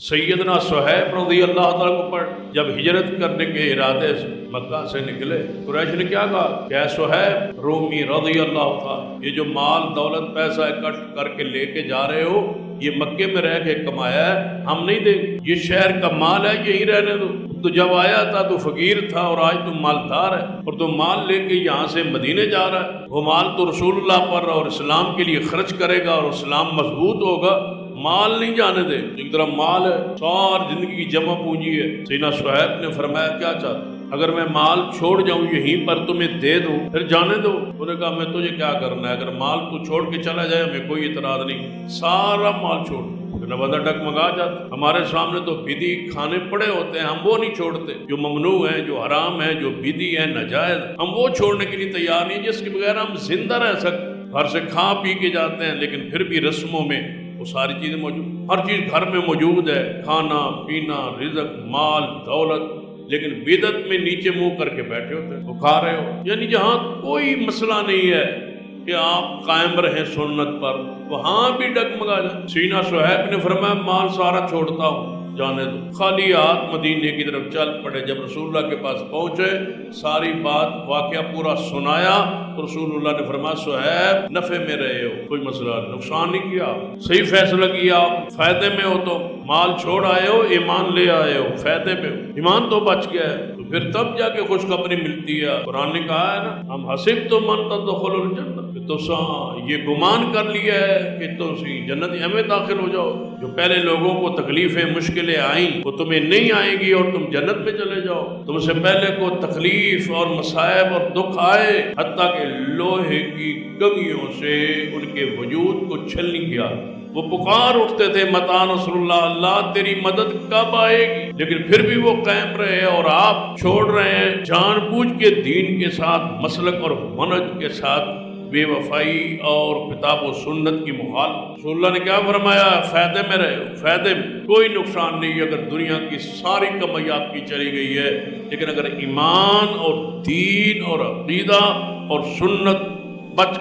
سیدنا صہیب رضی اللہ تعالیٰ کو پر جب ہجرت کرنے کے ارادے سے مکہ سے نکلے، قریش نے کیا کہا کہ اے صہیب رومی رضی اللہ تعالیٰ، یہ جو مال دولت پیسہ اکٹھ کر کے لے کے جا رہے ہو، یہ مکے میں رہ کے کمایا ہے، ہم نہیں دیں گے، یہ شہر کا مال ہے، یہی رہنے دو۔ تو جب آیا تھا تو فقیر تھا اور آج تم مالدار ہے، اور تم مال لے کے یہاں سے مدینے جا رہا ہے، وہ مال تو رسول اللہ پر اور اسلام کے لیے خرچ کرے گا اور اسلام مضبوط ہوگا، مال نہیں جانے دے۔ ایک طرح مال ہے، ساری زندگی کی جمع پونجی ہے۔ سیدنا صہیب نے فرمایا کیا چاہتا، اگر میں مال چھوڑ جاؤں یہیں پر تمہیں دے دوں پھر جانے دو؟ انہوں نے کہا میں تجھے کیا کرنا ہے، اگر مال تو چھوڑ کے چلا جائے ہمیں کوئی اعتراض نہیں، سارا مال چھوڑ۔ نہ بندہ ڈگمگا جاتا، ہمارے سامنے تو بدی کھانے پڑے ہوتے ہیں، ہم وہ نہیں چھوڑتے، جو ممنوع ہیں، جو حرام ہیں، جو بدی ہیں، ناجائز، ہم وہ چھوڑنے کے لیے تیار نہیں جس کے بغیر ہم زندہ رہ سکتے۔ گھر سے کھا پی کے جاتے ہیں لیکن پھر بھی رسموں میں وہ ساری چیزیں موجود، ہر چیز گھر میں موجود ہے، کھانا پینا رزق مال دولت، لیکن بدعت میں نیچے منہ کر کے بیٹھے ہوتے ہیں، وہ کھا رہے ہو۔ یعنی جہاں کوئی مسئلہ نہیں ہے کہ آپ قائم رہیں سنت پر، وہاں بھی ڈگمگا جائے۔ سیدنا صہیب نے فرمایا مال سارا چھوڑتا ہوں، جانے دو۔ خالی ہاتھ مدینے کی طرف چل پڑے۔ جب رسول اللہ کے پاس پہنچے، ساری بات واقعہ پورا سنایا تو رسول اللہ نے فرمایا صہیب نفع میں رہے ہو، کوئی مسئلہ نقصان نہیں کیا، صحیح فیصلہ کیا، فائدے میں ہو، تو مال چھوڑ آئے ہو، ایمان لے آئے ہو، فائدے میں ہو، ایمان تو بچ گیا ہے، تو پھر تب جا کے خوشخبری ملتی ہے۔ قرآن نے کہا ہے نا ہم حسبتم ان تدخلوا الجنہ، تو یہ گمان کر لیا ہے کہ تم جنت ہمیں داخل ہو جاؤ۔ جو پہلے لوگوں کو تکلیفیں مشکلیں آئیں وہ تمہیں نہیں آئیں گی اور تم جنت میں چلے جاؤ۔ تم سے پہلے کو تکلیف اور مصائب اور دکھ آئے، حتیٰ کہ لوہے کی کنگھیوں سے ان کے وجود کو چھل نہیں کیا، وہ پکار اٹھتے تھے متى نصر اللہ، اللہ تیری مدد کب آئے گی، لیکن پھر بھی وہ قائم رہے، اور آپ چھوڑ رہے ہیں جان بوجھ کے دین کے ساتھ مسلک اور منہج کے ساتھ بے وفائی اور کتاب و سنت کی مخالفت۔ رسول اللہ نے کیا فرمایا، فائدے میں رہے ہو، فائدے میں، کوئی نقصان نہیں۔ اگر دنیا کی ساری کمائی آپ کی چلی گئی ہے، لیکن اگر ایمان اور دین اور عقیدہ اور سنت بچ